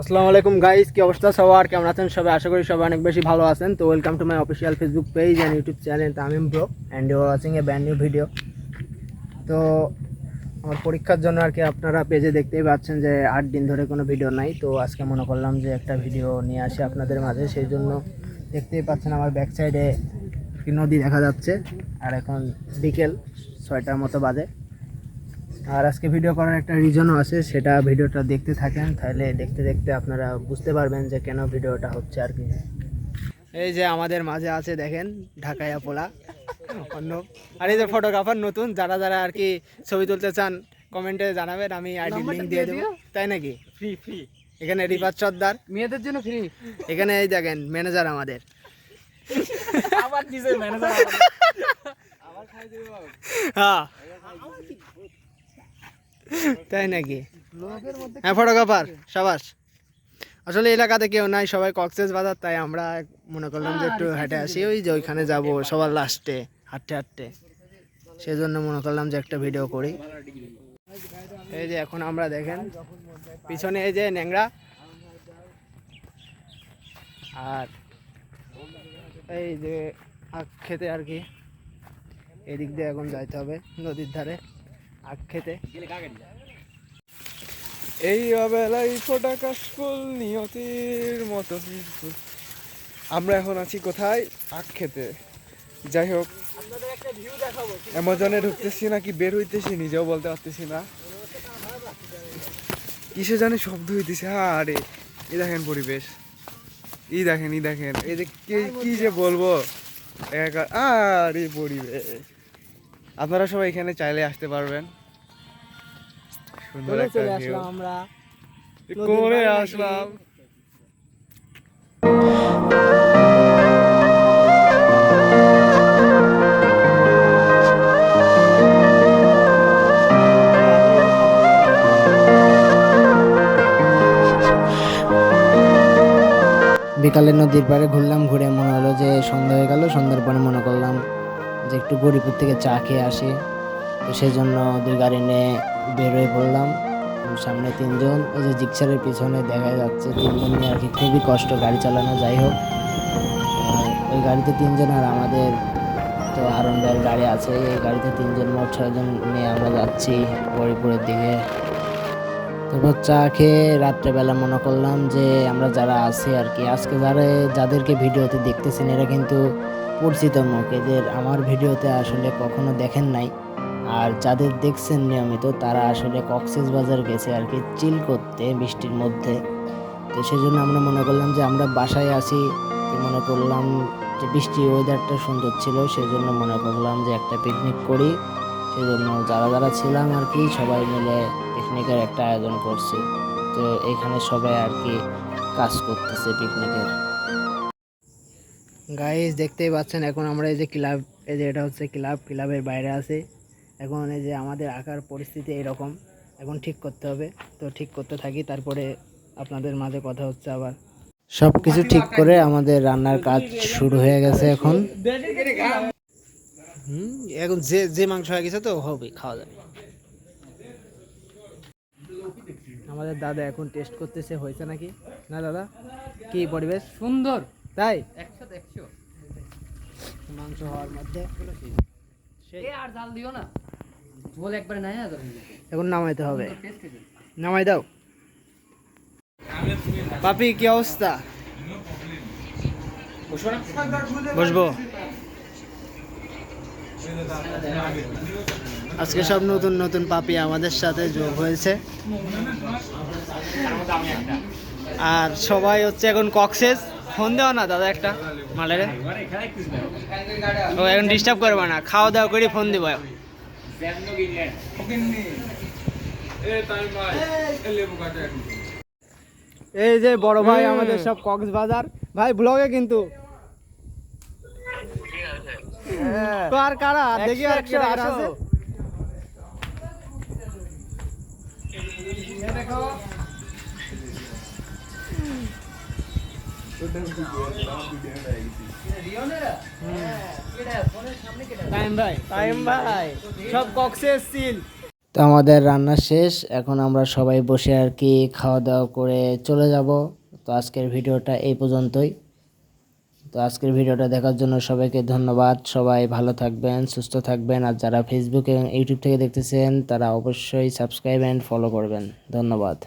আসসালামু আলাইকুম গাইস, কি অবস্থা সবার? কেমন আছেন সবাই? আশা করি সবাই অনেক বেশি ভালো আছেন। তো welcome to my official Facebook page and YouTube channel Tamim bro and you are watching a brand new video. তো আমার পরীক্ষার জন্য আর কি আপনারা পেজে দেখতেই পাচ্ছেন যে 8 দিন ধরে কোনো ভিডিও নাই। তো আজকে মনে করলাম যে একটা ভিডিও নিয়ে আসি আপনাদের মাঝে। সেই জন্য দেখতেই পাচ্ছেন আমার ব্যাক সাইডে কি নদী দেখা যাচ্ছে, আর এখন বিকেল 6টার মতো বাজে। আর আজকে ভিডিও করার একটা রিজনও আছে, সেটা ভিডিওটা দেখতে থাকেন, তাহলে দেখতে দেখতে আপনারা বুঝতে পারবেন যে কেন ভিডিওটা হচ্ছে আর কি। এই যে আমাদের মাঝে আছে দেখেন ঢাকাইয়া পোলা অন্য, আর এই যে ফটোগ্রাফার নতুন, যারা যারা আর কি ছবি তুলতে চান কমেন্টে জানাবেন, আমি আইডি লিংক দিয়ে দেবো। তাই নাকি? Free free. এখানে রিফাত সর্দার, মেয়েদের জন্য ফ্রি। এখানে এই দেখেন ম্যানেজার আমাদের, আবার নিজে ম্যানেজার আবার খাই দেব। হ্যাঁ তাই নাকি? হ্যাঁ ফটোগ্রাফার সাবাস। আসলে এলাকাতে কেউ নাই, সবাই কক্সেস বাজার, তাই আমরা মনে করলাম যে একটু হেঁটে আসি, ওই যে ওইখানে যাবো সবার লাস্টে হাঁটতে হাঁটতে, সেই জন্য মনে করলাম যে একটা ভিডিও করি। এই যে এখন আমরা দেখেন পিছনে এই যে ন্যাংরা, আর এই যে আখ খেতে আর কি, এদিক দিয়ে এখন যাইতে হবে নদীর ধারে আখ খেতে। এই অবেলায় ফোটা কাশফুল নিয়তির মতো ফুল। আমরা এখন আছি কোথায়? আখ খেতে। যাই হোক, অ্যামাজনে ঢুকতেছি নাকি বের হইতেছি নিজেও বলতে পারতেছি না, কিসে জানি শব্দ হইতেছে। আরে এই দেখেন পরিবেশ, এই দেখেন এই যে কি যে বলবো, আরে পরিবেশ। আপনারা সবাই এখানে চাইলে আসতে পারবেন। সুন্দর একটা ভিউ। আমরা করে আসলাম। বিকালে নদীর পাড়ে ঘুরলাম, ঘুরে মনে হলো যে সন্ধ্যা হয়ে গেল। সন্ধ্যার পরে মনে করলাম যে একটু গরিপুর থেকে চা খেয়ে আসি, তো সেই জন্য ওদের গাড়ি নিয়ে বের হয়ে পড়লাম। সামনে তিনজন, ওই যে জিক্সারের পিছনে দেখা যাচ্ছে তিনজন নিয়ে আর কি, খুবই কষ্ট গাড়ি চালানো। যাই হোক, ওই গাড়িতে তিনজন, আর আমাদের তো আরন্ডার গাড়ি আছে, এই গাড়িতে তিনজন, মোট 6জন নিয়ে আমরা যাচ্ছি গরিপুরের দিকে। তারপর চা খেয়ে রাত্রেবেলা মনে করলাম যে আমরা যারা আছি আর কি, আজকে যাদেরকে ভিডিওতে দেখতেছেন এরা কিন্তু পরিচিত মুখ, এদের আমার ভিডিওতে আসলে কখনো দেখেন নাই। আর যাদের দেখছেন নিয়মিত তারা আসলে কক্সেস বাজার গেছে আর কি চিল করতে বৃষ্টির মধ্যে। তো সেই জন্য আমরা মনে করলাম যে আমরা বাসায় আছি, তো মনে করলাম যে বৃষ্টির ওয়েদারটা সুন্দর ছিল, সেই জন্য মনে করলাম যে একটা পিকনিক করি। সেই জন্য যারা যারা ছিলাম আর কি সবাই মিলে পিকনিকের একটা আয়োজন করছি। তো এখানে সবাই আর কি কাজ করতেছে পিকনিকের। গাইস দেখতেই পাচ্ছেন এখন আমরা এই যে ক্লাব, এই যে এটা হচ্ছে ক্লাবের বাইরে আছে। এখন এই যে আমাদের আঁকার পরিস্থিতি এরকম, এখন ঠিক করতে হবে। তো ঠিক করতে থাকি, তারপরে আপনাদের মাঝে কথা হচ্ছে আবার। সব কিছু ঠিক করে আমাদের রান্নার কাজ শুরু হয়ে গেছে এখন। এখন যে যে মাংস হয়ে গেছে তো হবে, খাওয়া যাবে। আমাদের দাদা এখন টেস্ট করতেছে হয়েছে নাকি না। দাদা কি পরিবেশ সুন্দর, তাই 100 মাংস হওয়ার মধ্যে আর জাল দিও না, ঝোল একবারে নাই। এখন নামাইতে হবে, নামাই দাও। পাপি কি অবস্থা? বসবো। আজকে সব নতুন নতুন পাপি আমাদের সাথে যোগ হয়েছে, আর সবাই হচ্ছে এখন কক্সেস। ফোন দেওয়া না দাদা একটা মালের, ও এখন ডিস্টার্ব করবে না, খাওয়া দাওয়া করে ফোন দিব। এই যে বড় ভাই আমাদের সব কক্সবাজার ভাই ব্লগে, কিন্তু তো আর কারা দেখি আর কি আছে। টাইম ভাই সব কক্সে সিল। তো আমাদের রান্না শেষ, এখন আমরা সবাই বসে আর কি খাওয়া দাওয়া করে চলে যাব। তো আজকের ভিডিওটা এই পর্যন্তই। তো আজকের ভিডিওটা দেখার জন্য সবাইকে ধন্যবাদ। সবাই ভালো থাকবেন, সুস্থ থাকবেন। আর যারা ফেসবুক এবং ইউটিউব থেকে দেখতেছেন তারা অবশ্যই সাবস্ক্রাইব অ্যান্ড ফলো করবেন। ধন্যবাদ।